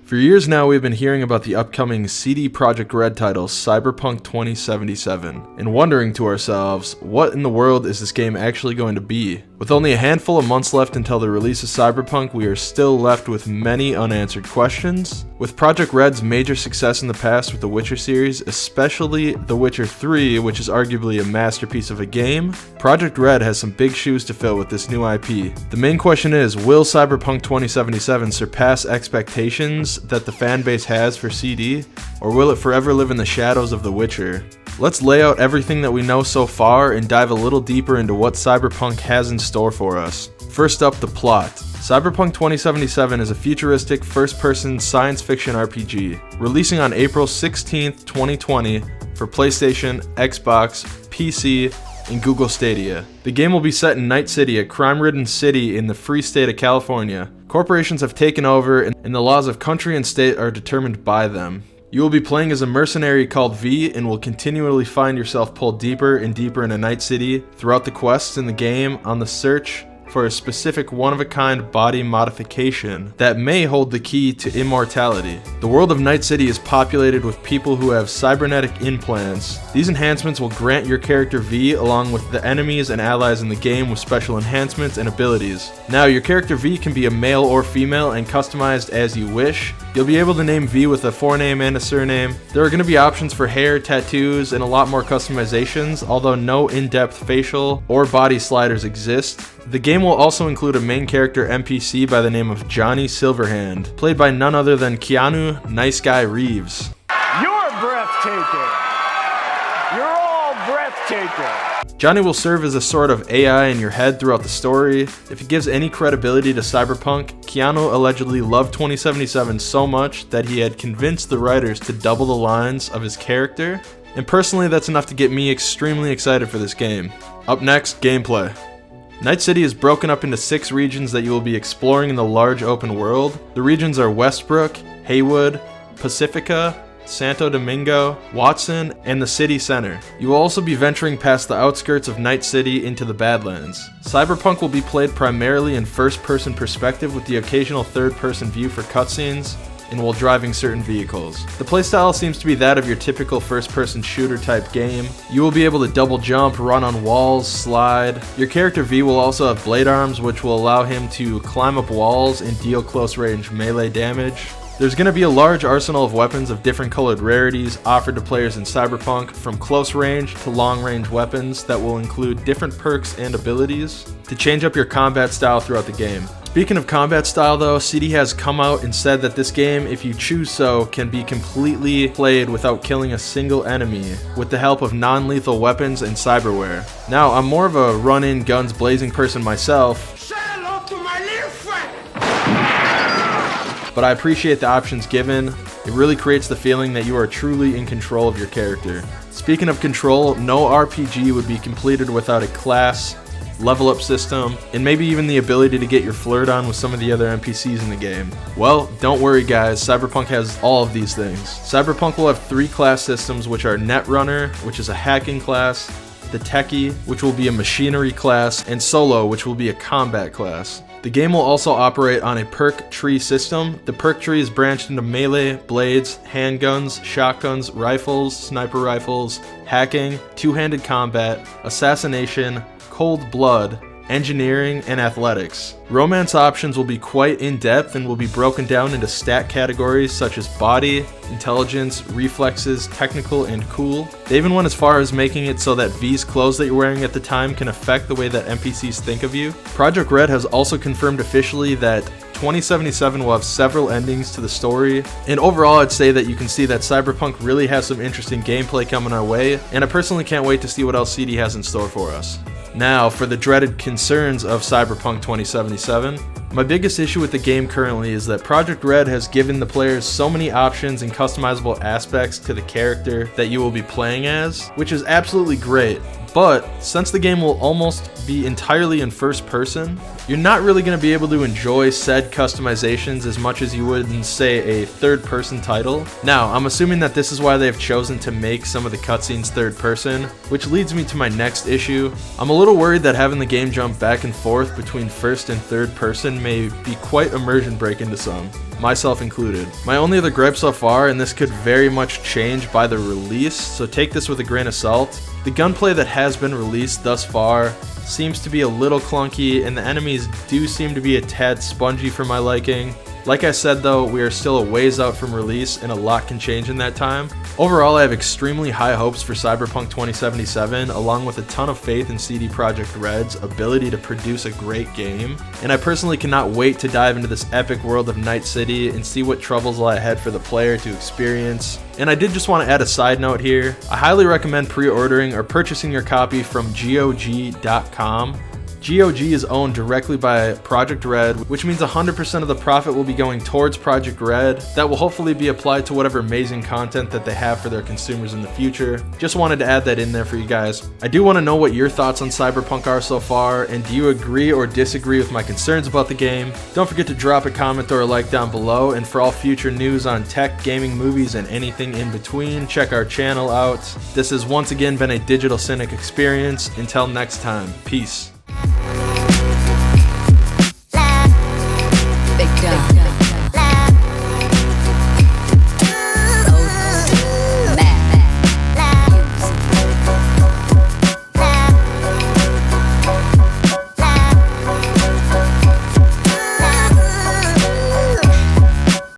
For years now, we've been hearing about the upcoming CD Projekt Red title, Cyberpunk 2077, and wondering to ourselves, what in the world is this game actually going to be? With only a handful of months left until the release of Cyberpunk, we are still left with many unanswered questions. With Projekt Red's major success in the past with the Witcher series, especially The Witcher 3, which is arguably a masterpiece of a game, Projekt Red has some big shoes to fill with this new IP. The main question is, will Cyberpunk 2077 surpass expectations that the fanbase has for CD, or will it forever live in the shadows of The Witcher? Let's lay out everything that we know so far and dive a little deeper into what Cyberpunk has in store for us. First up, the plot. Cyberpunk 2077 is a futuristic first-person science fiction RPG, releasing on April 16th, 2020 for PlayStation, Xbox, PC, and Google Stadia. The game will be set in Night City, a crime-ridden city in the free state of California. Corporations have taken over, and the laws of country and state are determined by them. You will be playing as a mercenary called V and will continually find yourself pulled deeper and deeper into Night City throughout the quests in the game on the search for a specific one-of-a-kind body modification that may hold the key to immortality. The world of Night City is populated with people who have cybernetic implants. These enhancements will grant your character V along with the enemies and allies in the game with special enhancements and abilities. Now, your character V can be a male or female and customized as you wish. You'll be able to name V with a forename and a surname. There are going to be options for hair, tattoos, and a lot more customizations, although no in-depth facial or body sliders exist. The game will also include a main character NPC by the name of Johnny Silverhand, played by none other than Keanu Nice Guy Reeves. You're breathtaking! You're all breathtaking! Johnny will serve as a sort of AI in your head throughout the story. If it gives any credibility to Cyberpunk, Keanu allegedly loved 2077 so much that he had convinced the writers to double the lines of his character, and personally that's enough to get me extremely excited for this game. Up next, gameplay. Night City is broken up into 6 regions that you will be exploring in the large open world. The regions are Westbrook, Haywood, Pacifica, Santo Domingo, Watson, and the city center. You will also be venturing past the outskirts of Night City into the Badlands. Cyberpunk will be played primarily in first-person perspective with the occasional third-person view for cutscenes and while driving certain vehicles. The playstyle seems to be that of your typical first-person shooter type game. You will be able to double jump, run on walls, slide. Your character V will also have blade arms, which will allow him to climb up walls and deal close-range melee damage. There's going to be a large arsenal of weapons of different colored rarities offered to players in Cyberpunk, from close range to long range weapons that will include different perks and abilities to change up your combat style throughout the game. Speaking of combat style though, CD has come out and said that this game, if you choose so, can be completely played without killing a single enemy with the help of non-lethal weapons and cyberware. Now, I'm more of a run-in guns blazing person myself, Say hello to my little friend! but I appreciate the options given. It really creates the feeling that you are truly in control of your character. Speaking of control, no RPG would be completed without a class, level up system, and maybe even the ability to get your flirt on with some of the other NPCs in the game. Well, don't worry guys, Cyberpunk has all of these things. Cyberpunk will have 3 class systems, which are Netrunner, which is a hacking class, the Techie, which will be a machinery class, and Solo, which will be a combat class. The game will also operate on a perk tree system. The perk tree is branched into melee, blades, handguns, shotguns, rifles, sniper rifles, hacking, two-handed combat, assassination, cold blood, engineering, and athletics. Romance options will be quite in-depth and will be broken down into stat categories such as body, intelligence, reflexes, technical, and cool. They even went as far as making it so that V's clothes that you're wearing at the time can affect the way that NPCs think of you. Projekt Red has also confirmed officially that 2077 will have several endings to the story, and overall I'd say that you can see that Cyberpunk really has some interesting gameplay coming our way, and I personally can't wait to see what else CD has in store for us. Now, for the dreaded concerns of Cyberpunk 2077, my biggest issue with the game currently is that Projekt Red has given the players so many options and customizable aspects to the character that you will be playing as, which is absolutely great. But since the game will almost be entirely in first person, you're not really going to be able to enjoy said customizations as much as you would in, say, a third-person title. Now, I'm assuming that this is why they've chosen to make some of the cutscenes third-person, which leads me to my next issue. I'm a little worried that having the game jump back and forth between first and third-person may be quite immersion-breaking to some, myself included. My only other gripe so far, and this could very much change by the release, so take this with a grain of salt, the gunplay that has been released thus far seems to be a little clunky, and the enemies do seem to be a tad spongy for my liking. Like I said though, we are still a ways out from release and a lot can change in that time. Overall, I have extremely high hopes for Cyberpunk 2077, along with a ton of faith in CD Projekt Red's ability to produce a great game, and I personally cannot wait to dive into this epic world of Night City and see what troubles lie ahead for the player to experience. And I did just want to add a side note here. I highly recommend pre-ordering or purchasing your copy from GOG.com. GOG is owned directly by Projekt Red, which means 100% of the profit will be going towards Projekt Red. That will hopefully be applied to whatever amazing content that they have for their consumers in the future. Just wanted to add that in there for you guys. I do want to know what your thoughts on Cyberpunk are so far, and do you agree or disagree with my concerns about the game? Don't forget to drop a comment or a like down below, and for all future news on tech, gaming, movies, and anything in between, check our channel out. This has once again been a Digital Cynic experience. Until next time, peace. Big dog.